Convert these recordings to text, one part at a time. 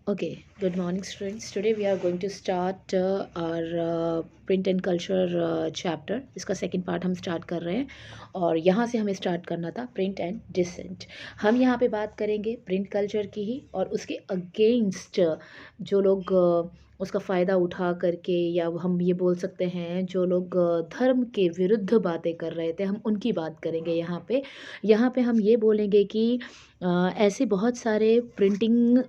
Okay, good morning, students. Today we are going to start our print and culture chapter. इसका second part हम start कर रहे हैं और यहाँ से हमें स्टार्ट करना था प्रिंट एंड डिसेंट। हम यहाँ पे बात करेंगे प्रिंट कल्चर की ही और उसके अगेंस्ट जो लोग उसका फ़ायदा उठा करके, या हम ये बोल सकते हैं जो लोग धर्म के विरुद्ध बातें कर रहे थे, हम उनकी बात करेंगे यहाँ पे। यहाँ पे हम ये बोलेंगे कि ऐसे बहुत सारे प्रिंटिंग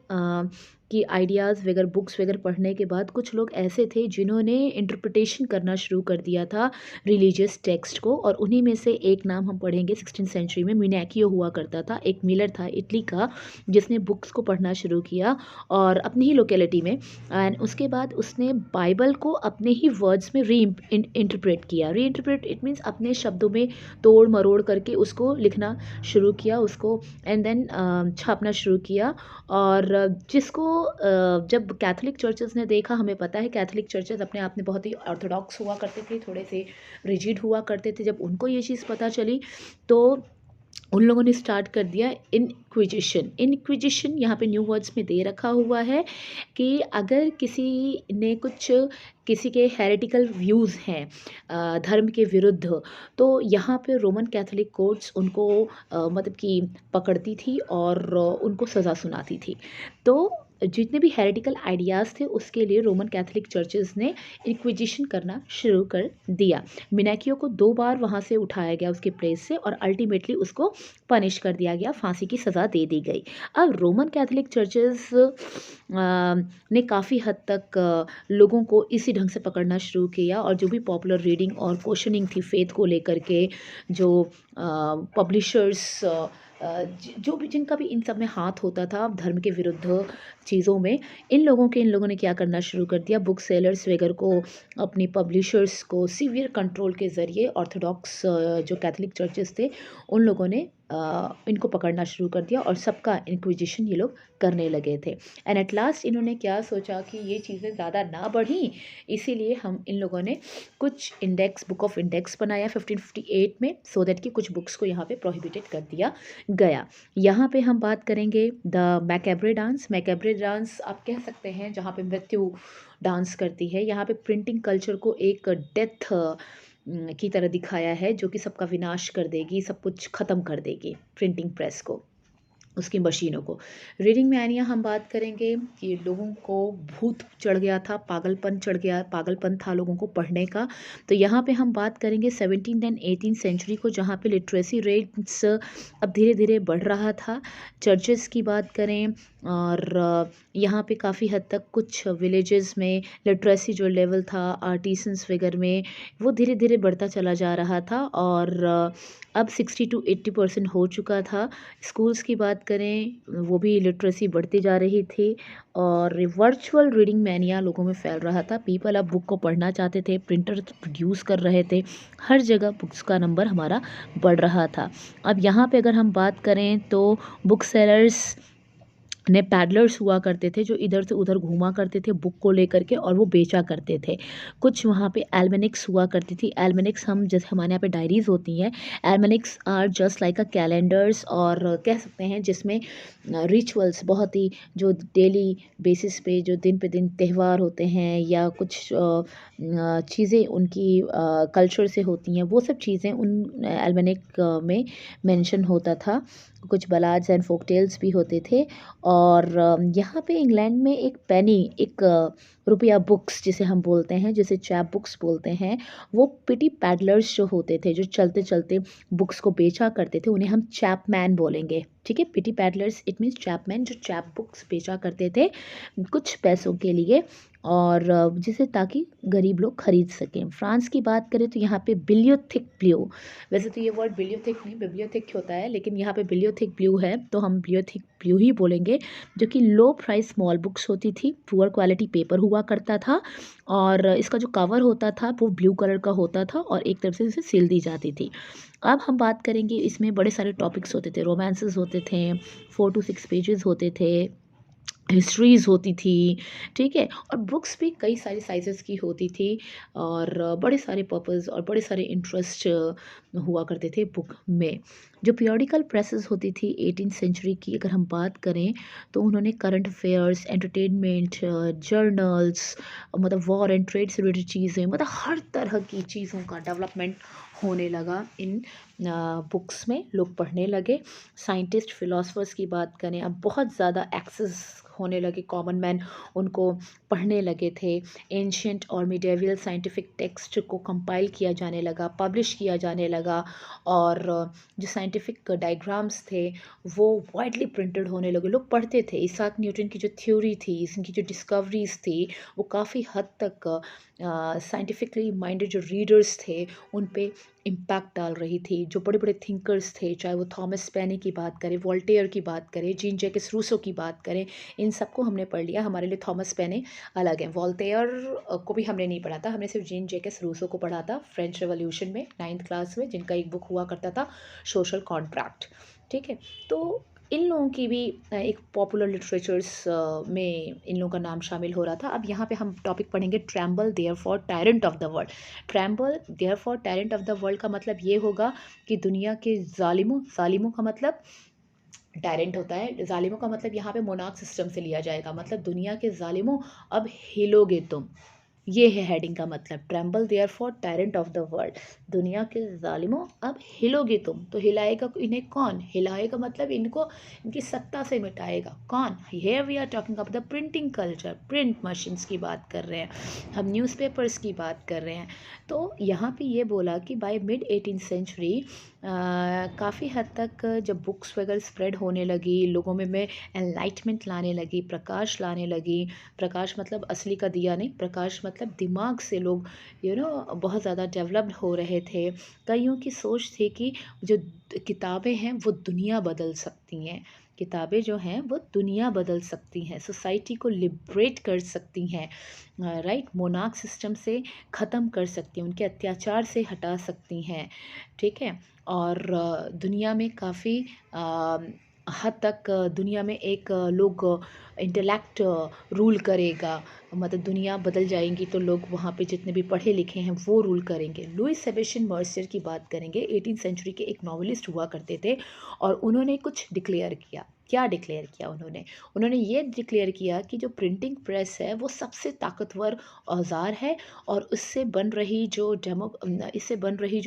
कि आइडियाज़ वगैरह बुक्स वगैरह पढ़ने के बाद कुछ लोग ऐसे थे जिन्होंने इंटरप्रिटेशन करना शुरू कर दिया था रिलीजियस टेक्स्ट को, और उन्हीं में से एक नाम हम पढ़ेंगे 16th सेंचुरी में मिनैकियो हुआ करता था। एक मिलर था इटली का जिसने बुक्स को पढ़ना शुरू किया और अपनी ही लोकेलिटी में, एंड उसके बाद उसने बाइबल को अपने ही वर्ड्स में इंटरप्रेट किया। री इंटरप्रेट इट मीन्स अपने शब्दों में तोड़ मरोड़ करके उसको लिखना शुरू किया, उसको एंड देन छापना शुरू किया। और जिसको जब कैथोलिक चर्चेज़ ने देखा, हमें पता है कैथोलिक चर्चेज़ अपने आप में बहुत ही ऑर्थोडॉक्स हुआ करते थे, थोड़े से रिजिड हुआ करते थे। जब उनको ये चीज़ पता चली तो उन लोगों ने स्टार्ट कर दिया इनक्विजिशन। इनक्विजिशन यहाँ पे न्यू वर्ड्स में दे रखा हुआ है कि अगर किसी ने किसी के हेरेटिकल व्यूज़ हैं धर्म के विरुद्ध, तो यहाँ पे रोमन कैथोलिक कोर्ट्स उनको मतलब कि पकड़ती थी और उनको सज़ा सुनाती थी। तो जितने भी हेरेटिकल आइडियाज़ थे उसके लिए रोमन कैथोलिक चर्चेज़ ने इंक्विजिशन करना शुरू कर दिया। मिनैकियो को 2 बार वहाँ से उठाया गया उसके प्लेस से और अल्टीमेटली उसको पनिश कर दिया गया, फांसी की सज़ा दे दी गई। अब रोमन कैथोलिक चर्चेज़ ने काफ़ी हद तक लोगों को इसी ढंग से पकड़ना शुरू किया, और जो भी पॉपुलर रीडिंग और क्वेश्चनिंग थी फेथ को लेकर के, जो पब्लिशर्स जो भी जिनका भी इन सब में हाथ होता था धर्म के विरुद्ध चीज़ों में, इन लोगों ने क्या करना शुरू कर दिया, बुक सेलर्स वगैरह को, अपनी पब्लिशर्स को सीवियर कंट्रोल के ज़रिए ऑर्थोडॉक्स जो कैथोलिक चर्चेस थे उन लोगों ने इनको पकड़ना शुरू कर दिया और सबका इंक्विजिशन ये लोग करने लगे थे। एंड एट लास्ट इन्होंने क्या सोचा कि ये चीज़ें ज़्यादा ना बढ़ी, इसीलिए हम इन लोगों ने कुछ इंडेक्स, बुक ऑफ इंडेक्स बनाया 1558 में, सो दैट कि कुछ बुक्स को यहाँ पे प्रोहिबिटेड कर दिया गया। यहाँ पे हम बात करेंगे द मैकेब्रे डांस। मैकेब्रे डांस आप कह सकते हैं जहाँ पे मृत्यु डांस करती है। यहाँ पे प्रिंटिंग कल्चर को एक डेथ की तरह दिखाया है जो कि सबका विनाश कर देगी, सब कुछ ख़त्म कर देगी प्रिंटिंग प्रेस को, उसकी मशीनों को। रीडिंग मैनिया हम बात करेंगे कि लोगों को भूत चढ़ गया था, पागलपन था लोगों को पढ़ने का। तो यहाँ पे हम बात करेंगे 17th एंड 18th सेंचुरी को, जहाँ पे लिटरेसी रेट्स अब धीरे धीरे बढ़ रहा था। चर्चेस की बात करें और यहाँ पे काफ़ी हद तक कुछ विलेजेस में लिटरेसी जो लेवल था आर्टिसंस वगैरह में, वो धीरे धीरे बढ़ता चला जा रहा था और अब 60 to 80% हो चुका था। स्कूल्स की बात करें, वो भी लिटरेसी बढ़ती जा रही थी और वर्चुअल रीडिंग मैनिया लोगों में फैल रहा था। पीपल अब बुक को पढ़ना चाहते थे, प्रिंटर प्रोड्यूस कर रहे थे, हर जगह बुक्स का नंबर हमारा बढ़ रहा था। अब यहाँ पे अगर हम बात करें तो बुक सेलर्स ने पैडलर्स हुआ करते थे जो इधर से उधर घूमा करते थे बुक को लेकर के और वो बेचा करते थे। कुछ वहाँ पे एल्मेनिक्स हुआ करती थी। एल्मेनिक्स हम जैसे हमारे यहाँ पे डायरीज़ होती हैं, almanacs are just like a calendars, और कह सकते हैं जिसमें रिचुअल्स बहुत ही जो डेली बेसिस पे जो दिन पे दिन त्यौहार होते हैं या कुछ चीज़ें उनकी कल्चर से होती हैं, वो सब चीज़ें उन एल्मेनिक में मेंशन होता था। कुछ बलाड्स एंड फोक टेल्स भी होते थे। और यहाँ पे इंग्लैंड में एक पेनी, एक रुपया बुक्स जिसे हम बोलते हैं, जिसे चैप बुक्स बोलते हैं, वो पिटी पैडलर्स जो होते थे जो चलते चलते बुक्स को बेचा करते थे, उन्हें हम चैपमैन बोलेंगे। ठीक है, पिटी पैडलर्स इट मीन्स चैपमैन, जो चैप बुक्स बेचा करते थे कुछ पैसों के लिए और जिसे ताकि गरीब लोग खरीद सकें। फ्रांस की बात करें तो यहाँ पे बिलियोथिक ब्लू, वैसे तो ये वर्ड बिलियोथिक नहीं बिब्लियोथिक होता है, लेकिन यहाँ पे बिलियोथिक ब्लू है तो हम बिलियोथिक ब्लू ही बोलेंगे, जो कि लो प्राइस स्मॉल बुक्स होती थी, पुअर क्वालिटी पेपर हुआ करता था और इसका जो कवर होता था वो ब्लू कलर का होता था और एक तरफ से इसे सील दी जाती थी। अब हम बात करेंगे, इसमें बड़े सारे टॉपिक्स होते थे, रोमांसेस होते थे, 4 to 6 पेजेस होते थे, हिस्ट्रीज़ होती थी, ठीक है? और बुक्स भी कई सारी साइज़ेज़ की होती थी और बड़े सारे पर्पस और बड़े सारे इंटरेस्ट हुआ करते थे बुक में। जो पिरियोडिकल प्रेसेस होती थी 18th सेंचुरी की अगर हम बात करें, तो उन्होंने करंट अफेयर्स, एंटरटेनमेंट, जर्नल्स, मतलब वॉर एंड ट्रेड से रिलेटेड चीज़ें, मतलब हर तरह की चीज़ों का डेवलपमेंट होने लगा इन बुक्स में, लोग पढ़ने लगे। साइंटिस्ट, फिलोसफर्स की बात करें, अब बहुत ज़्यादा एक्सेस होने लगे, कॉमन मैन उनको पढ़ने लगे थे। एंशिएंट और मिडेवियल साइंटिफिक टेक्स्ट को कंपाइल किया जाने लगा, पब्लिश किया जाने लगा और जो साइंटिफिक डायग्राम्स थे वो वाइडली प्रिंटेड होने लगे, लोग पढ़ते थे। इसाक न्यूटन की जो थ्योरी थी, इनकी जो डिस्कवरीज थी, वो काफ़ी हद तक साइंटिफिकली माइंडेड जो रीडर्स थे उन पे इम्पैक्ट डाल रही थी। जो बड़े बड़े थिंकर्स थे, चाहे वो थॉमस पेनी की बात करें, वोल्टेयर की बात करें, जीन जैकिस रूसो की बात करें, इन सबको हमने पढ़ लिया। हमारे लिए थॉमस पेनी अलग है, वोल्टेयर को भी हमने नहीं पढ़ा था, हमने सिर्फ जीन जैकिस रूसो को पढ़ा था फ्रेंच रेवोल्यूशन में 9th क्लास में, जिनका एक बुक हुआ करता था सोशल कॉन्ट्रैक्ट, ठीक है? तो इन लोगों की भी एक पॉपुलर लिटरेचर्स में इन लोगों का नाम शामिल हो रहा था। अब यहाँ पे हम टॉपिक पढ़ेंगे tremble therefore tyrant of the world. Tremble therefore tyrant of the world का मतलब ये होगा कि दुनिया के ज़ालिमों, ज़ालिमों का मतलब टायरेंट होता है, ज़ालिमों का मतलब यहाँ पे मोनार्क सिस्टम से लिया जाएगा, मतलब दुनिया के ज़ालिमों अब हिलोगे तुम, ये है हेडिंग का मतलब। Tremble therefore tyrant of the world, दुनिया के ज़ालिमों अब हिलोगे तुम। तो हिलाएगा इन्हें कौन? हिलाएगा मतलब इनको इनकी सत्ता से मिटाएगा कौन? Here we are talking about the printing culture, print machines की बात कर रहे हैं हम, न्यूज़पेपर्स की बात कर रहे हैं। तो यहाँ पे ये बोला कि बाय मिड 18th सेंचुरी काफ़ी हद तक जब बुक्स वगैरह स्प्रेड होने लगी, लोगों में एनलाइटमेंट लाने लगी, प्रकाश लाने लगी। प्रकाश मतलब असली का दिया नहीं, प्रकाश मतलब दिमाग से लोग बहुत ज़्यादा डेवलप्ड हो रहे थे। कईयों की सोच थी कि जो किताबें हैं वो दुनिया बदल सकती हैं, किताबें जो हैं वो दुनिया बदल सकती हैं, सोसाइटी को लिबरेट कर सकती हैं, राइट, मोनार्क सिस्टम से ख़त्म कर सकती हैं, उनके अत्याचार से हटा सकती हैं, ठीक है? और दुनिया में काफ़ी हद तक दुनिया में एक लोग इंटेलेक्ट रूल करेगा, मतलब दुनिया बदल जाएंगी तो लोग वहाँ पे जितने भी पढ़े लिखे हैं वो रूल करेंगे। लुइस सेबेस्टियन मर्सियर की बात करेंगे, 18th सेंचुरी के एक नॉवेलिस्ट हुआ करते थे और उन्होंने कुछ डिक्लेयर किया। क्या डिक्लेयर किया उन्होंने? उन्होंने ये डिक्लेयर किया कि जो प्रिंटिंग प्रेस है वो सबसे ताकतवर औजार है और इससे बन रही जो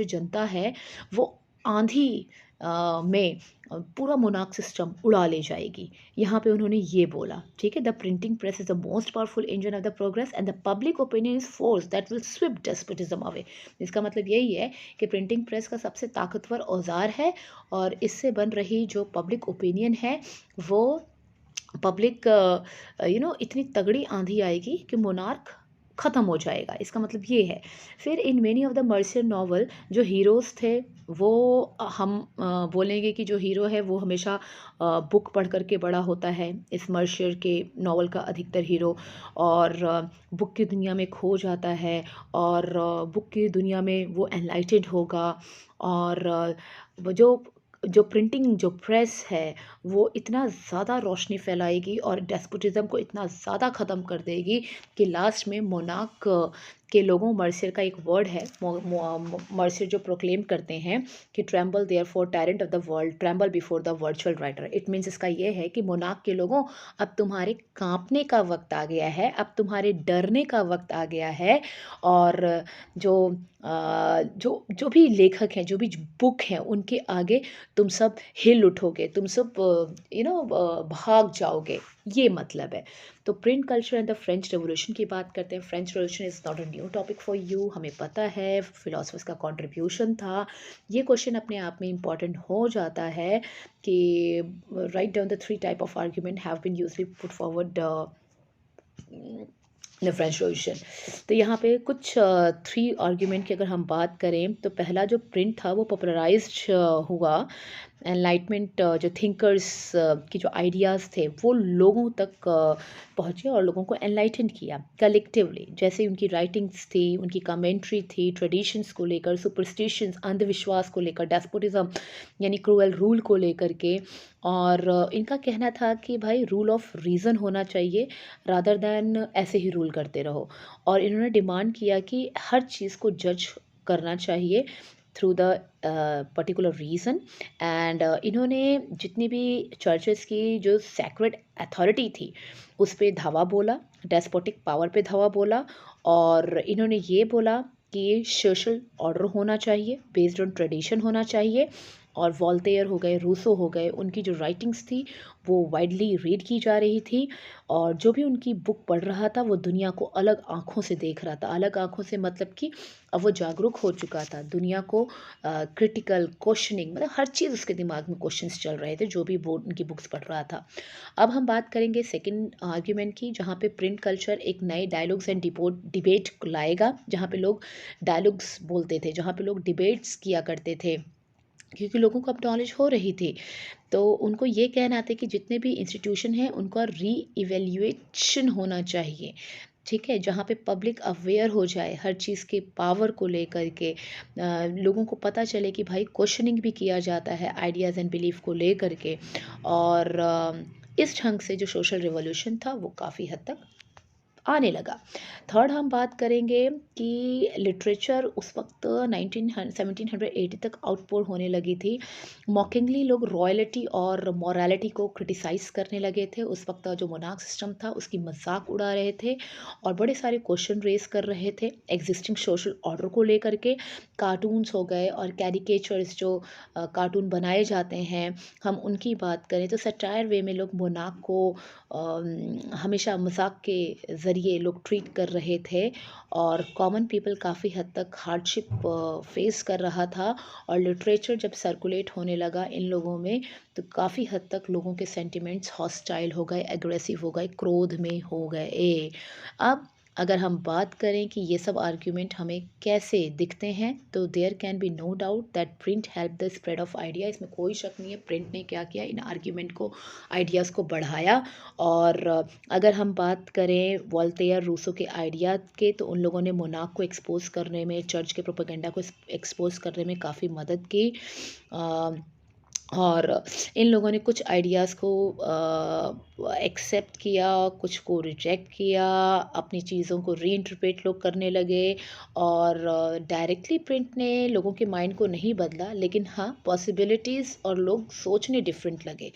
जनता है वो आंधी में पूरा मोनार्क सिस्टम उड़ा ले जाएगी। यहाँ पे उन्होंने ये बोला, ठीक है? The printing press is the most powerful engine of the progress and the public opinion is force that will sweep despotism away. इसका मतलब यही है कि प्रिंटिंग प्रेस का सबसे ताकतवर औजार है और इससे बन रही जो पब्लिक ओपिनियन है वो पब्लिक इतनी तगड़ी आंधी आएगी कि मोनार्क ख़त्म हो जाएगा, इसका मतलब ये है। फिर in many of the Mercier novel जो हीरोज़ थे वो हम बोलेंगे कि जो हीरो है वो हमेशा बुक पढ़ कर के बड़ा होता है, इस मर्सियर के नॉवल का अधिकतर हीरो, और बुक की दुनिया में खो जाता है और बुक की दुनिया में वो एनलाइटेड होगा और वो जो प्रिंटिंग जो प्रेस है वो इतना ज़्यादा रोशनी फैलाएगी और डेस्पोटिज्म को इतना ज़्यादा ख़त्म कर देगी कि लास्ट में मोनार्क के लोगों, मर्सियर का एक वर्ड है, मर्सियर जो प्रोक्लेम करते हैं कि tremble therefore tyrant of the world, tremble before the virtual writer. It means इसका ये है कि मोनार्क के लोगों, अब तुम्हारे कांपने का वक्त आ गया है, अब तुम्हारे डरने का वक्त आ गया है और जो जो भी लेखक हैं, जो भी बुक हैं, उनके आगे तुम सब हिल उठोगे, तुम सब भाग जाओगे, ये मतलब है। तो print culture and the French revolution की बात करते हैं। French revolution is not a new topic for you, हमें पता है फिलोसफर्स का कंट्रीब्यूशन था। ये क्वेश्चन अपने आप में इम्पॉर्टेंट हो जाता है कि write down the 3 type of argument have been usually put forward the French Revolution. तो यहाँ पे कुछ 3 आर्ग्यूमेंट की अगर हम बात करें तो पहला जो प्रिंट था वो पॉपुलराइज्ड हुआ एनलाइटमेंट जो थिंकर्स की जो आइडियाज़ थे वो लोगों तक पहुँचे और लोगों को एनलाइटन किया कलेक्टिवली। जैसे उनकी राइटिंग्स थी, उनकी कमेंट्री थी, ट्रेडिशंस को लेकर, सुपरस्टिशंस, अंधविश्वास को लेकर, डेस्पोटिज्म यानी क्रूअल रूल को लेकर के। और इनका कहना था कि भाई रूल ऑफ रीज़न होना चाहिए रादर दैन ऐसे ही रूल करते रहो। और इन्होंने डिमांड किया कि हर चीज़ को जज करना चाहिए through the particular reason. And इन्होंने जितनी भी चर्चेस की जो सैक्रेड अथॉरिटी थी उस पे धावा बोला, डेस्पोटिक पावर पे धावा बोला। और इन्होंने ये बोला कि सोशल ऑर्डर होना चाहिए, बेस्ड ऑन ट्रेडिशन होना चाहिए। और वॉल्टेयर हो गए, रूसो हो गए, उनकी जो राइटिंग्स थी वो वाइडली रीड की जा रही थी। और जो भी उनकी बुक पढ़ रहा था वो दुनिया को अलग आँखों से देख रहा था। अलग आँखों से मतलब कि अब वो जागरूक हो चुका था दुनिया को, क्रिटिकल क्वेश्चनिंग, मतलब हर चीज़ उसके दिमाग में क्वेश्चंस चल रहे थे जो भी वो उनकी बुक्स पढ़ रहा था। अब हम बात करेंगे सेकंड आर्ग्यूमेंट की, जहाँ पे प्रिंट कल्चर एक नए डायलॉग्स एंड डिबेट लाएगा, जहाँ पे लोग डायलॉग्स बोलते थे, जहाँ पे लोग डिबेट्स किया करते थे, क्योंकि लोगों को अब नॉलेज हो रही थी। तो उनको ये कहना था कि जितने भी इंस्टीट्यूशन हैं उनका री इवेल्युएशन होना चाहिए, ठीक है, जहाँ पे पब्लिक अवेयर हो जाए हर चीज़ के पावर को लेकर के। लोगों को पता चले कि भाई क्वेश्चनिंग भी किया जाता है आइडियाज़ एंड बिलीफ को लेकर के। और इस ढंग से जो सोशल रिवॉल्यूशन था वो काफ़ी हद तक आने लगा। थर्ड हम बात करेंगे कि लिटरेचर उस वक्त 1780 तक आउटपोर होने लगी थी। मॉकिंगली लोग रॉयल्टी और मॉरालिटी को क्रिटिसाइज़ करने लगे थे। उस वक्त जो मोनार्क सिस्टम था उसकी मजाक उड़ा रहे थे और बड़े सारे क्वेश्चन रेज कर रहे थे एग्जिस्टिंग सोशल ऑर्डर को लेकर के। कार्टून्स हो गए और कैरिकेचर्स जो कार्टून बनाए जाते हैं, हम उनकी बात करें तो सटायर वे में लोग मोनार्क को हमेशा मजाक के ज़रिए लोग ट्रीट कर रहे थे। और कॉमन पीपल काफ़ी हद तक हार्डशिप फेस कर रहा था। और लिटरेचर जब सर्कुलेट होने लगा इन लोगों में तो काफ़ी हद तक लोगों के सेंटिमेंट्स हॉस्टाइल हो गए, एग्रेसिव हो गए, क्रोध में हो गए। अब अगर हम बात करें कि ये सब आर्ग्यूमेंट हमें कैसे दिखते हैं तो there can be no doubt that print help the spread of idea. इसमें कोई शक नहीं है, प्रिंट ने क्या किया, इन आर्ग्यूमेंट को, आइडियाज़ को बढ़ाया। और अगर हम बात करें वॉल्टेयर, रूसो के आइडिया के, तो उन लोगों ने मोनार्क को एक्सपोज करने में, चर्च के प्रोपेगेंडा को एक्सपोज करने में काफ़ी मदद की। और इन लोगों ने कुछ आइडियाज़ को एक्सेप्ट किया, कुछ को रिजेक्ट किया, अपनी चीज़ों को रीइंटरप्रेट लोग करने लगे। और डायरेक्टली प्रिंट ने लोगों के माइंड को नहीं बदला, लेकिन हाँ पॉसिबिलिटीज़ और लोग सोचने डिफरेंट लगे,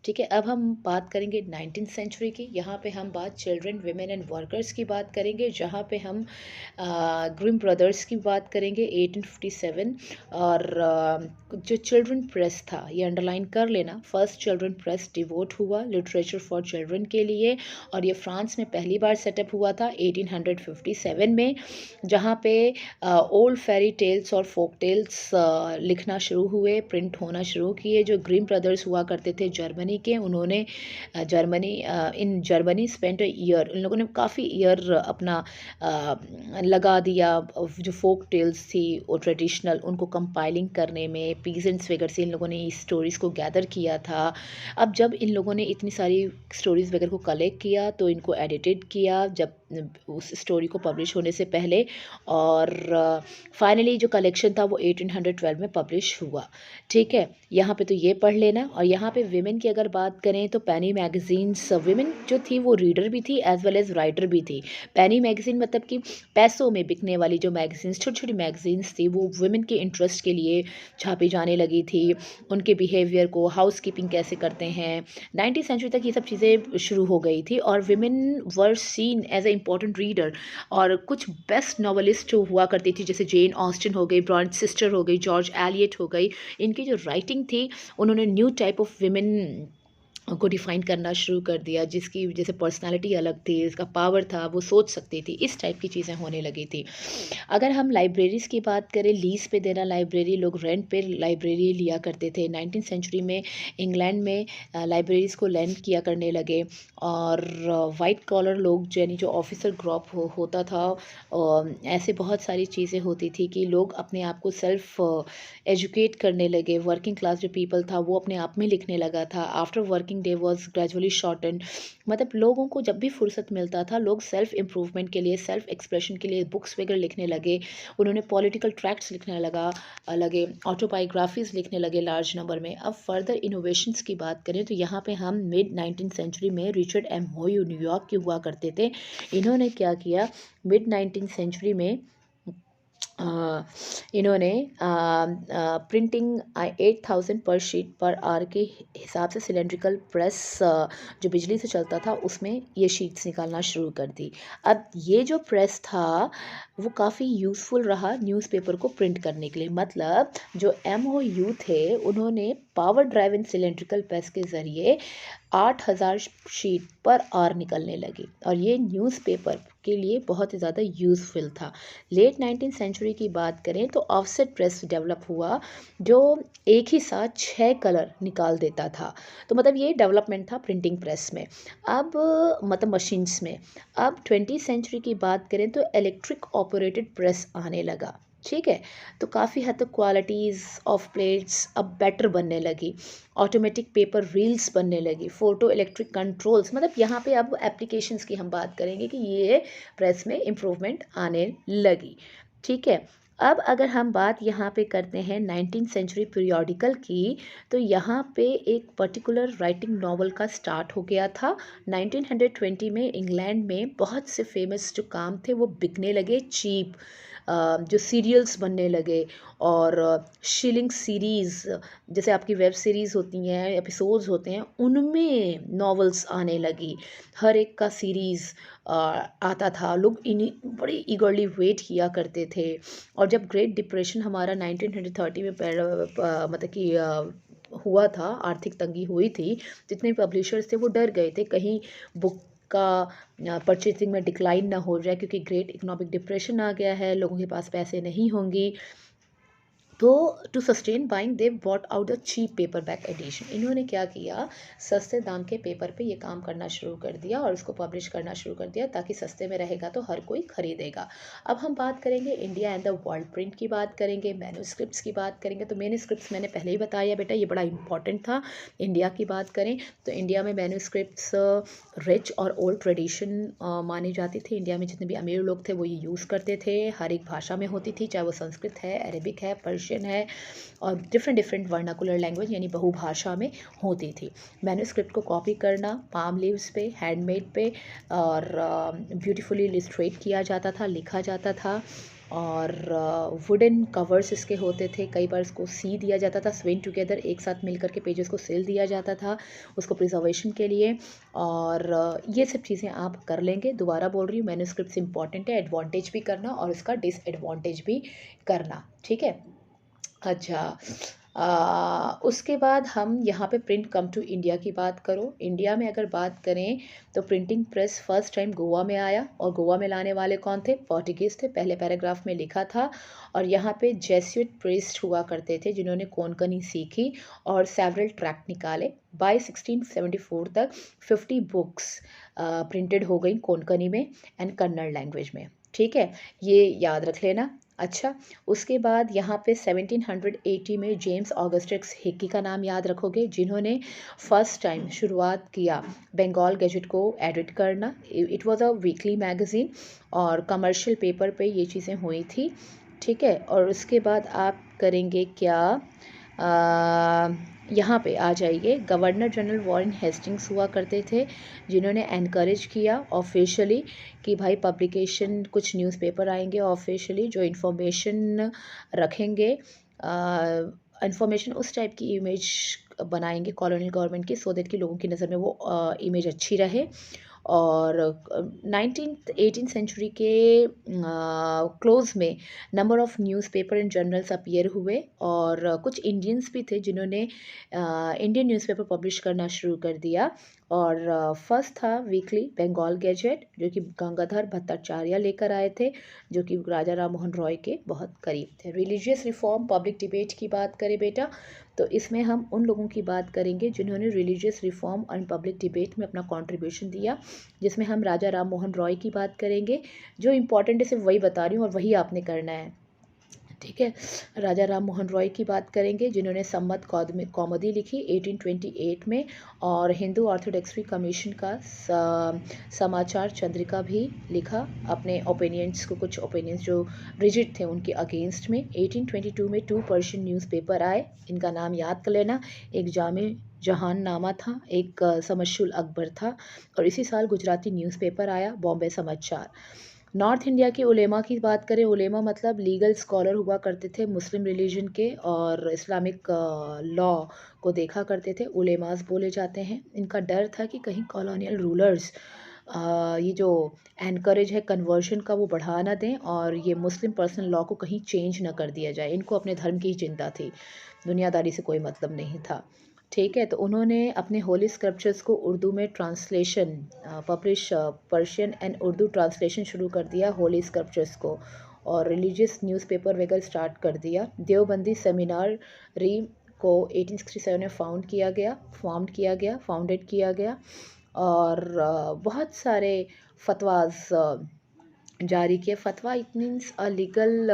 ठीक है। अब हम बात करेंगे 19th सेंचुरी की। यहाँ पे हम बात चिल्ड्रन, विमेन एंड वर्कर्स की बात करेंगे, जहाँ पे हम ग्रिम ब्रदर्स की बात करेंगे 1857। और जो चिल्ड्रन प्रेस था, ये अंडरलाइन कर लेना, फर्स्ट चिल्ड्रन प्रेस डिवोट हुआ लिटरेचर फॉर चिल्ड्रन के लिए। और ये फ्रांस में पहली बार सेटअप हुआ था 1857 में, जहाँ पे ओल्ड फेरी टेल्स और फोक टेल्स लिखना शुरू हुए, प्रिंट होना शुरू किए। जो ग्रिम ब्रदर्स हुआ करते थे जर्मनी के, उन्होंने इन जर्मनी स्पेंड ईयर, इन लोगों ने काफ़ी ईयर अपना लगा दिया जो फोक टेल्स थी वो ट्रेडिशनल, उनको कंपाइलिंग करने में। पीजेंट्स वगैरह से इन लोगों ने इस स्टोरीज़ को गैदर किया था। अब जब इन लोगों ने इतनी सारी स्टोरीज़ वगैरह को कलेक्ट किया तो इनको एडिटेड किया जब उस स्टोरी को पब्लिश होने से पहले। और फाइनली जो कलेक्शन था वो 1812 में पब्लिश हुआ, ठीक है। यहाँ पे तो ये पढ़ लेना। और यहाँ पे विमेन की अगर बात करें तो पेनी मैगजीन्स, विमेन जो थी वो रीडर भी थी एज वेल एज राइटर भी थी। पेनी मैगजीन मतलब कि पैसों में बिकने वाली जो मैगजीन्स, छोटी छोटी मैगजीन्स थी, वो वुमेन के इंटरेस्ट के लिए छापी जाने लगी थी। उनके बिहेवियर को, हाउस कीपिंग कैसे करते हैं, 19th सेंचुरी तक ये सब चीज़ें शुरू हो गई थी। और women were seen as a important reader. और कुछ बेस्ट नॉवलिस्ट हुआ करती थी, जैसे जेन ऑस्टिन हो गई, ब्रॉन्ट सिस्टर हो गई, जॉर्ज एलियट हो गई। इनकी जो राइटिंग थी, उन्होंने न्यू टाइप ऑफ विमेन को डिफ़ाइन करना शुरू कर दिया, जिसकी जैसे पर्सनालिटी अलग थी, इसका पावर था, वो सोच सकती थी, इस टाइप की चीज़ें होने लगी थी। अगर हम लाइब्रेरीज़ की बात करें, लीज़ पे देना लाइब्रेरी, लोग रेंट पे लाइब्रेरी लिया करते थे। 19th सेंचुरी में इंग्लैंड में लाइब्रेरीज़ को लेंट किया करने लगे, और वाइट कॉलर लोग जो यानी जो ऑफिसर ग्रुप होता था, ऐसे बहुत सारी चीज़ें होती थी कि लोग अपने आप को सेल्फ एजुकेट करने लगे। वर्किंग क्लास जो पीपल था वो अपने आप में लिखने लगा था। After working day was gradually shorten, मतलब लोगों को जब भी फुर्सत मिलता था, लोग सेल्फ इम्प्रूवमेंट के लिए, सेल्फ एक्सप्रेशन के लिए बुक्स वगैरह लिखने लगे। उन्होंने पॉलिटिकल ट्रैक्ट्स लिखने लगे, ऑटोबायोग्राफीज़ लिखने लगे लार्ज नंबर में। अब फर्दर इनोवेशंस की बात करें तो यहाँ पे हम मिड 19th सेंचुरी में रिचर्ड एम होय न्यूयॉर्क के हुआ करते थे। इन्होंने क्या किया, मिड 19th सेंचुरी में अ, इन्होंने प्रिंटिंग 8,000 पर शीट पर आवर के हिसाब से सिलेंड्रिकल प्रेस जो बिजली से चलता था, उसमें ये शीट्स निकालना शुरू कर दी। अब ये जो प्रेस था वो काफ़ी यूज़फुल रहा न्यूज़पेपर को प्रिंट करने के लिए। मतलब जो MOU थे, उन्होंने पावर ड्राइवन सिलेंड्रिकल प्रेस के ज़रिए 8,000 शीट पर आवर निकलने लगी, और ये न्यूज़पेपर के लिए बहुत ही ज़्यादा यूज़फुल था। लेट 19th सेंचुरी की बात करें तो ऑफसेट प्रेस डेवलप हुआ, जो एक ही साथ 6 कलर निकाल देता था। तो मतलब ये डेवलपमेंट था प्रिंटिंग प्रेस में। अब मतलब मशीन्स में। अब 20th सेंचुरी की बात करें तो इलेक्ट्रिक ऑपरेटेड प्रेस आने लगा। ठीक है, तो काफ़ी हद तक क्वालिटीज़ ऑफ प्लेट्स अब बेटर बनने लगी, ऑटोमेटिक पेपर रील्स बनने लगी, फ़ोटो इलेक्ट्रिक कंट्रोल्स, मतलब यहाँ पे अब एप्लीकेशंस की हम बात करेंगे कि ये प्रेस में इम्प्रूवमेंट आने लगी। ठीक है, अब अगर हम बात यहाँ पे करते हैं 19th सेंचुरी पीरियोडिकल की, तो यहाँ पे एक पर्टिकुलर राइटिंग नॉवल का स्टार्ट हो गया था। 1920 में इंग्लैंड में बहुत से फेमस जो काम थे वो बिकने लगे चीप, जो सीरियल्स बनने लगे, और शिलिंग सीरीज़, जैसे आपकी वेब सीरीज़ होती हैं, एपिसोड्स होते हैं, उनमें नॉवेल्स आने लगी। हर एक का सीरीज़ आता था, लोग इन्हीं बड़ी ईगरली वेट किया करते थे। और जब ग्रेट डिप्रेशन हमारा 1930 में मतलब कि हुआ था, आर्थिक तंगी हुई थी, जितने पब्लिशर्स थे वो डर गए थे कहीं बुक का परचेसिंग में डिक्लाइन ना हो जाए, क्योंकि ग्रेट इकोनॉमिक डिप्रेशन आ गया है, लोगों के पास पैसे नहीं होंगी। तो to sustain buying they bought out the cheap paperback edition. इन्होंने क्या किया, सस्ते दाम के पेपर पे ये काम करना शुरू कर दिया और उसको पब्लिश करना शुरू कर दिया, ताकि सस्ते में रहेगा तो हर कोई खरीदेगा। अब हम बात करेंगे India and the world print की बात करेंगे, मैन्युस्क्रिप्ट्स की बात करेंगे। तो मैन्युस्क्रिप्ट्स मैंने पहले ही बताया बेटा, ये बड़ा इंपॉर्टेंट था। इंडिया की बात करें तो इंडिया में मैन्युस्क्रिप्ट्स रिच और ओल्ड ट्रेडिशन मानी जाती थी। इंडिया में जितने भी अमीर लोग थे वो ये यूज़ करते थे, हर एक भाषा में होती थी, चाहे वो संस्कृत है, अरेबिक है, पर्शियन है, और डिफरेंट डिफरेंट वर्नाकुलर लैंग्वेज यानी बहुभाषा में होती थी। मैन्युस्क्रिप्ट को कॉपी करना पाम लीव्स पे, हैंडमेड पे, और ब्यूटीफुली इलिस्ट्रेट किया जाता था, लिखा जाता था, और वुडन कवर्स इसके होते थे। कई बार इसको सी दिया जाता था, स्वेन टुगेदर, एक साथ मिलकर के पेजेस को सिल दिया जाता था उसको प्रिजर्वेशन के लिए। और ये सब चीज़ें आप कर लेंगे। दोबारा बोल रही हूँ, मैन्युस्क्रिप्ट्स इंपॉर्टेंट है, एडवांटेज भी करना और इसका डिसएडवांटेज भी करना। ठीक है, अच्छा। उसके बाद हम यहाँ पे प्रिंट कम टू इंडिया की बात करो। इंडिया में अगर बात करें तो printing press first time Goa में आया, और गोवा में लाने वाले कौन थे, पोर्टुगीज़ थे। पहले पैराग्राफ में लिखा था, और यहाँ पे जेस्यूट प्रीस्ट हुआ करते थे जिन्होंने कोंकणी सीखी और सेवरल ट्रैक्ट निकाले। बाय 1674 तक 50 बुक्स प्रिंटेड हो गई कोंकणी में एंड कन्नड़ लैंग्वेज में। ठीक है, ये याद रख लेना। अच्छा, उसके बाद यहाँ पे 1780 में जेम्स ऑगस्टस हिक्की का नाम याद रखोगे, जिन्होंने फर्स्ट टाइम शुरुआत किया बंगाल गैजेट को एडिट करना। It was a weekly magazine, और कमर्शियल पेपर पे ये चीज़ें हुई थी। ठीक है, और उसके बाद आप करेंगे क्या, यहाँ पे आ जाइए। गवर्नर जनरल वॉरेन हेस्टिंग्स हुआ करते थे, जिन्होंने एनकरेज किया ऑफिशियली कि भाई पब्लिकेशन, कुछ न्यूज़पेपर आएंगे ऑफिशियली जो इन्फॉर्मेशन रखेंगे, इन्फॉर्मेशन उस टाइप की इमेज बनाएंगे कॉलोनियल गवर्नमेंट की, सो दैट कि लोगों की नज़र में वो इमेज अच्छी रहे। और 19th 18th सेंचुरी के क्लोज में number of newspaper and journals appear हुए और कुछ इंडियंस भी थे जिन्होंने इंडियन न्यूज़पेपर पब्लिश करना शुरू कर दिया। और फर्स्ट था वीकली बंगाल गैजेट, जो कि गंगाधर भट्टाचार्य लेकर आए थे, जो कि राजा राम मोहन रॉय के बहुत करीब थे। रिलीजियस रिफॉर्म पब्लिक डिबेट की बात करें बेटा, तो इसमें हम उन लोगों की बात करेंगे जिन्होंने religious reform and public debate में अपना कंट्रीब्यूशन दिया, जिसमें हम राजा राम मोहन रॉय की बात करेंगे। जो इम्पोर्टेंट है सिर्फ वही बता रही हूँ और वही आपने करना है, ठीक है। राजा राम मोहन रॉय की बात करेंगे जिन्होंने सम्मत कौमुदी लिखी 1828 में, और हिंदू ऑर्थोडॉक्स कमीशन का समाचार चंद्रिका भी लिखा, अपने ओपिनियंस को, कुछ ओपिनियंस जो रिजिड थे उनके अगेंस्ट में। 1822 में 2 पर्शियन न्यूज़पेपर आए, इनका नाम याद कर लेना। एक जामे जहान नामा था, एक समशुल अकबर था, और इसी साल गुजराती न्यूज़पेपर आया बॉम्बे समाचार। नॉर्थ इंडिया के उलेमा की बात करें, उलेमा मतलब लीगल स्कॉलर हुआ करते थे मुस्लिम रिलीजन के और इस्लामिक लॉ को देखा करते थे, उलेमास बोले जाते हैं। इनका डर था कि कहीं कॉलोनियल रूलर्स ये जो एनकरेज है कन्वर्शन का वो बढ़ा ना दें और ये मुस्लिम पर्सनल लॉ को कहीं चेंज ना कर दिया जाए। इनको अपने धर्म की ही चिंता थी, दुनियादारी से कोई मतलब नहीं था, ठीक है। तो उन्होंने अपने होली स्क्रिप्चर्स को उर्दू में translation publish, Persian and Urdu translation शुरू कर दिया होली स्क्रिप्चर्स को, और रिलीजियस न्यूज़पेपर वगैरह स्टार्ट कर दिया। देवबंदी सेमिनार री को 1867 में फाउंडेड किया गया, और बहुत सारे फतवाज जारी किए। फतवा it means a legal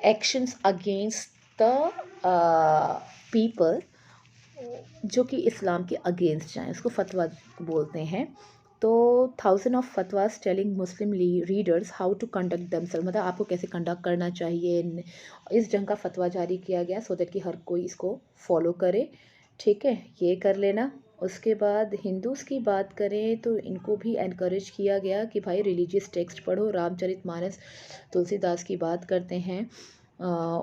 actions against the people जो कि इस्लाम के अगेंस्ट जाएँ, उसको फतवा बोलते हैं। तो 1000 of fatwas telling Muslim readers how to conduct themself, मतलब आपको कैसे कंडक्ट करना चाहिए, इस ढंग का फतवा जारी किया गया सो दैट कि हर कोई इसको फॉलो करे, ठीक है। ये कर लेना। उसके बाद हिंदूज़ की बात करें तो इनको भी एनकरेज किया गया कि भाई रिलीजियस टेक्स्ट पढ़ो। रामचरितमानस तुलसीदास की बात करते हैं,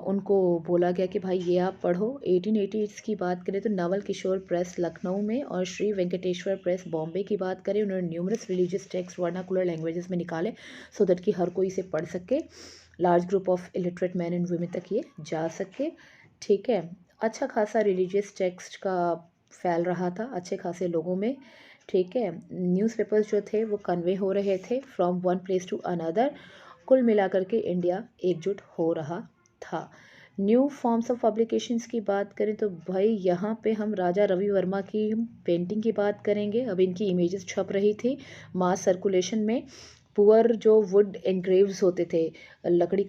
उनको बोला गया कि भाई ये आप पढ़ो। 1880 की बात करें तो नवल किशोर प्रेस लखनऊ में और श्री वेंकटेश्वर प्रेस बॉम्बे की बात करें, उन्होंने numerous religious text vernacular languages में निकाले सो दैट कि हर कोई इसे पढ़ सके, large group of illiterate man and women तक ये जा सके, ठीक है। अच्छा खासा रिलीजियस टेक्स्ट का फैल रहा था अच्छे खासे लोगों में, ठीक है। न्यूज़पेपर्स जो थे वो कन्वे हो रहे थे from one place to another. कुल मिलाकर के इंडिया एकजुट हो रहा था। न्यू फॉर्म्स ऑफ पब्लिकेशंस की बात करें तो भाई यहाँ पे हम राजा रवि वर्मा की पेंटिंग की बात करेंगे। अब इनकी इमेजेस छप रही थी मास सर्कुलेशन में। पुअर जो वुड एंग्रेव्स होते थे, लकड़ी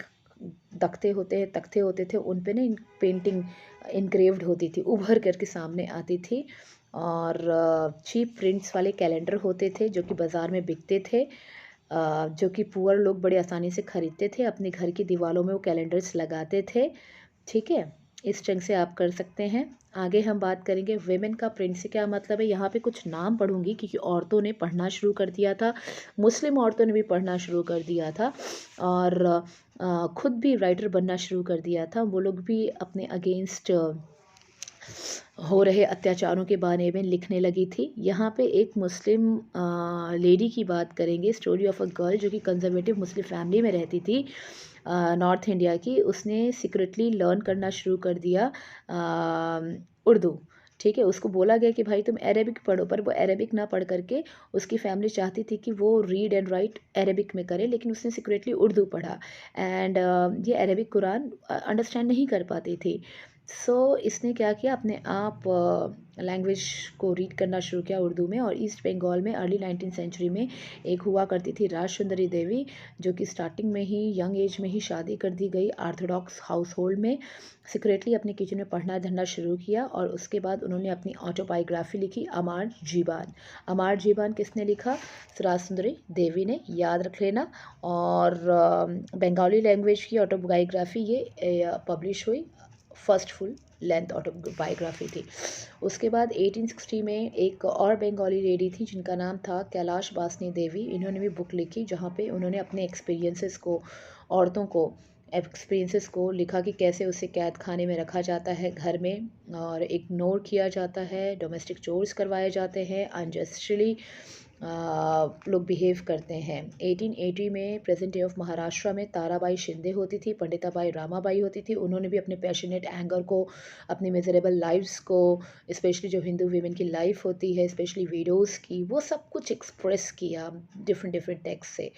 तख्ते होते थे, उन पे ना पेंटिंग इनग्रेव्ड होती थी, उभर करके सामने आती थी। और चीप प्रिंट्स वाले कैलेंडर होते थे जो कि बाज़ार में बिकते थे, जो कि पुअर लोग बड़े आसानी से ख़रीदते थे, अपने घर की दीवारों में वो कैलेंडर्स लगाते थे, ठीक है। इस ढंग से आप कर सकते हैं। आगे हम बात करेंगे वुमेन का प्रिंट से क्या मतलब है। यहाँ पे कुछ नाम पढ़ूंगी क्योंकि औरतों ने पढ़ना शुरू कर दिया था, मुस्लिम औरतों ने भी पढ़ना शुरू कर दिया था, और खुद भी राइटर बनना शुरू कर दिया था। वो लोग भी अपने अगेंस्ट हो रहे अत्याचारों के बारे में लिखने लगी थी। यहाँ पे एक मुस्लिम लेडी की बात करेंगे, स्टोरी ऑफ अ गर्ल जो कि कंजर्वेटिव मुस्लिम फैमिली में रहती थी, नॉर्थ इंडिया की। उसने सीक्रेटली लर्न करना शुरू कर दिया उर्दू, ठीक है। उसको बोला गया कि भाई तुम अरेबिक पढ़ो, पर वो अरेबिक ना पढ़ करके उसकी फैमिली चाहती थी कि वो रीड एंड राइट अरेबिक में करे, लेकिन उसने सीक्रेटली उर्दू पढ़ा। एंड ये अरेबिक कुरान अंडरस्टैंड नहीं कर पाती थी। सो इसने क्या किया, अपने आप लैंग्वेज को रीड करना शुरू किया उर्दू में। और ईस्ट बंगाल में अर्ली 19th सेंचुरी में एक हुआ करती थी राज सुंदरी देवी, जो कि स्टार्टिंग में ही यंग एज में ही शादी कर दी गई ऑर्थोडॉक्स हाउस होल्ड में। सीक्रेटली अपने किचन में पढ़ना धरना शुरू किया, और उसके बाद उन्होंने अपनी ऑटोबायोग्राफी लिखी अमार जीबान। अमार जीबान किसने लिखा, राज सुंदरी देवी ने, याद रख लेना। और बंगाली लैंग्वेज की ऑटोबायोग्राफी ये पब्लिश हुई, फर्स्ट फुल लेंथ ऑटोबायोग्राफी थी। उसके बाद 1860 में एक और बंगाली लेडी थी जिनका नाम था कैलाश बासनी देवी। इन्होंने भी बुक लिखी जहाँ पे उन्होंने अपने एक्सपीरियंसेस को, औरतों को एक्सपीरियंसेस को लिखा कि कैसे उसे कैद खाने में रखा जाता है, घर में और इग्नोर किया जाता है, डोमेस्टिक चोर्स करवाए जाते हैं अनजस्टली, लोग बिहेव करते हैं। 1880 में प्रेजेंट डे ऑफ महाराष्ट्र में ताराबाई शिंदे होती थी, पंडिताबाई रामाबाई होती थी। उन्होंने भी अपने पैशनेट एंगर को, अपनी मिजरेबल लाइफ्स को, स्पेशली जो हिंदू वीमेन की लाइफ होती है, स्पेशली वीडोज़ की, वो सब कुछ एक्सप्रेस किया डिफरेंट डिफरेंट टेक्स्ट से।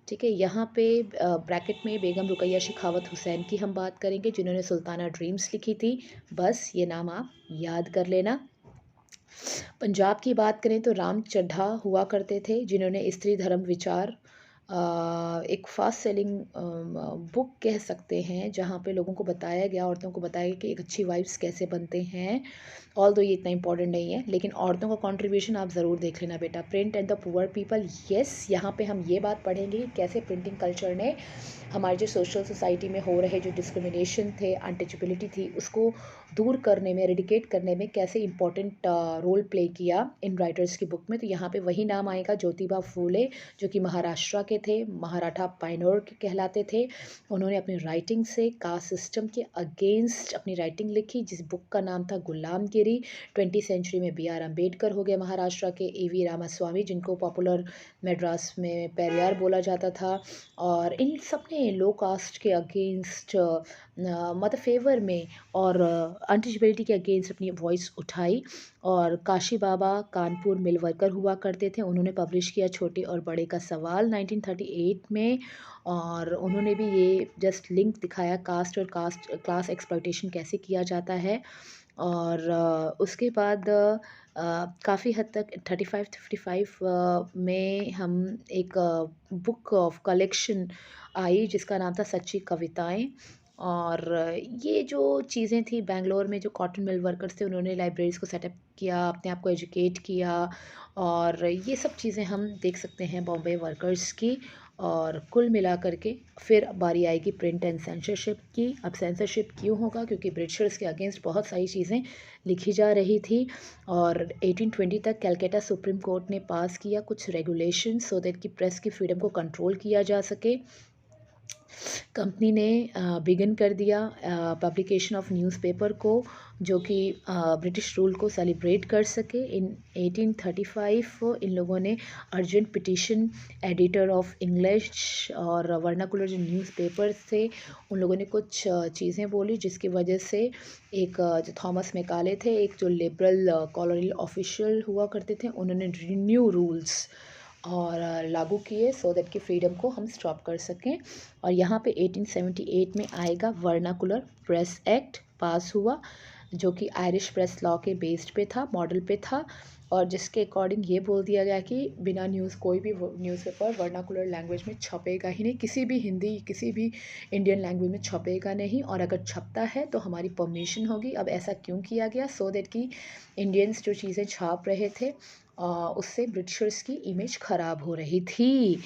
ठीक है, यहाँ पे ब्रैकेट में बेगम रुकैया शेखावत हुसैन की हम बात करेंगे, जिन्होंने सुल्ताना ड्रीम्स लिखी थी। बस ये नाम आप याद कर लेना। पंजाब की बात करें तो राम चड्ढा हुआ करते थे, जिन्होंने स्त्री धर्म विचार एक फास्ट सेलिंग बुक कह सकते हैं, जहाँ पे लोगों को बताया गया, औरतों को बताया गया कि एक अच्छी वाइफ्स कैसे बनते हैं। ऑल दो ये इतना इंपॉर्टेंट नहीं है, लेकिन औरतों का कंट्रीब्यूशन आप ज़रूर देख लेना बेटा। Print and the poor people, yes, यहाँ पे हम ये बात पढ़ेंगे कि कैसे प्रिंटिंग कल्चर ने हमारी जो सोशल सोसाइटी में हो रहे जो डिस्क्रिमिनेशन थे, अनटचेबिलिटी थी, उसको दूर करने में, रेडिकेट करने में कैसे इंपॉर्टेंट रोल प्ले किया इन राइटर्स की बुक में। तो यहाँ पे वही नाम आएगा, ज्योतिबा फूले, जो कि महाराष्ट्र के थे, मराठा पायनोर के कहलाते थे। उन्होंने अपनी राइटिंग से कास्ट सिस्टम के अगेंस्ट अपनी राइटिंग लिखी, जिस बुक का नाम था गुलामगिरी। 20वीं सेंचुरी में बी आर अम्बेडकर हो गए महाराष्ट्र के, ए वी रामास्वामी, जिनको पॉपुलर मद्रास में पेरियार बोला जाता था। और इन सब ने लो कास्ट के अगेंस्ट, मतलब फेवर में और अनटचेबिलिटी के अगेंस्ट अपनी वॉइस उठाई। और काशी बाबा कानपुर मिल वर्कर हुआ करते थे, उन्होंने पब्लिश किया छोटे और बड़े का सवाल 1938 में। और उन्होंने भी ये जस्ट लिंक दिखाया कास्ट और क्लास एक्सप्लॉयटेशन कैसे किया जाता है। और उसके बाद काफ़ी हद तक 35-55 में हम एक बुक ऑफ कलेक्शन आई, जिसका नाम था सच्ची कविताएं। और ये जो चीज़ें थी, बेंगलोर में जो कॉटन मिल वर्कर्स थे, उन्होंने लाइब्रेरीज़ को सेटअप किया, अपने आप को एजुकेट किया। और ये सब चीज़ें हम देख सकते हैं बॉम्बे वर्कर्स की। और कुल मिला करके फिर बारी आएगी प्रिंट एंड सेंसरशिप की। अब सेंसरशिप क्यों होगा? क्योंकि ब्रिटिशर्स के अगेंस्ट बहुत सारी चीज़ें लिखी जा रही थी। और 1820 तक कलकत्ता सुप्रीम कोर्ट ने पास किया कुछ रेगुलेशन, सो दैट कि प्रेस की फ्रीडम को कंट्रोल किया जा सके। कंपनी ने बिगिन कर दिया पब्लिकेशन ऑफ न्यूज़पेपर को, जो कि ब्रिटिश रूल को सेलिब्रेट कर सके। इन 1835 इन लोगों ने urgent petition editor of English और वर्नाकुलर जो न्यूज़पेपर्स थे, उन लोगों ने कुछ चीज़ें बोली, जिसकी वजह से एक जो थॉमस मैकाले थे, एक जो लिबरल कॉलोनियल ऑफिशियल हुआ करते थे, उन्होंने रिन्यू रूल्स और लागू किए, सो दैट कि फ्रीडम को हम स्टॉप कर सकें। और यहाँ पे 1878 में आएगा वर्नाकुलर प्रेस एक्ट पास हुआ, जो कि आयरिश प्रेस लॉ के बेस्ड पे था, मॉडल पे था। और जिसके अकॉर्डिंग ये बोल दिया गया कि बिना कोई भी न्यूज़पेपर वर्नाकुलर लैंग्वेज में छपेगा ही नहीं, किसी भी हिंदी, किसी भी इंडियन लैंग्वेज में छपेगा नहीं। और अगर छपता है तो हमारी परमिशन होगी। अब ऐसा क्यों किया गया? सो दैट कि इंडियंस जो चीज़ें छाप रहे थे, उससे ब्रिटिशर्स की इमेज ख़राब हो रही थी।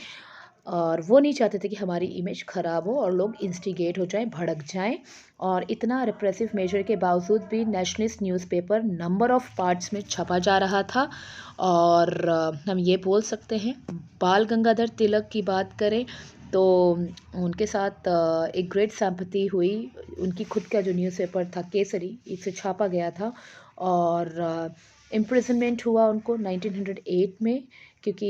और वो नहीं चाहते थे कि हमारी इमेज ख़राब हो और लोग इंस्टिगेट हो जाएं, भड़क जाएं। और इतना रिप्रेसिव मेजर के बावजूद भी nationalist newspaper number of parts में छपा जा रहा था। और हम ये बोल सकते हैं, बाल गंगाधर तिलक की बात करें तो उनके साथ एक ग्रेट सिंपैथी हुई। उनकी खुद का जो न्यूज़पेपर था केसरी, इसे छापा गया था। और इम्प्रिजनमेंट हुआ उनको 1908 में, क्योंकि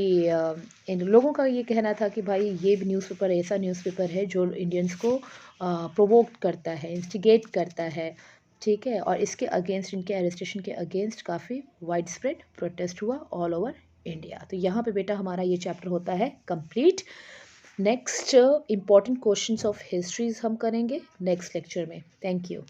इन लोगों का ये कहना था कि भाई ये भी न्यूज़पेपर ऐसा न्यूज़पेपर है जो इंडियंस को प्रोवोक करता है, इंस्टिगेट करता है। ठीक है, और इसके अगेंस्ट, इनके अरेस्टेशन के अगेंस्ट काफ़ी वाइड स्प्रेड प्रोटेस्ट हुआ ऑल ओवर इंडिया। तो यहाँ पे बेटा हमारा ये चैप्टर होता है complete. Next important questions of histories हम करेंगे नेक्स्ट लेक्चर में। Thank you.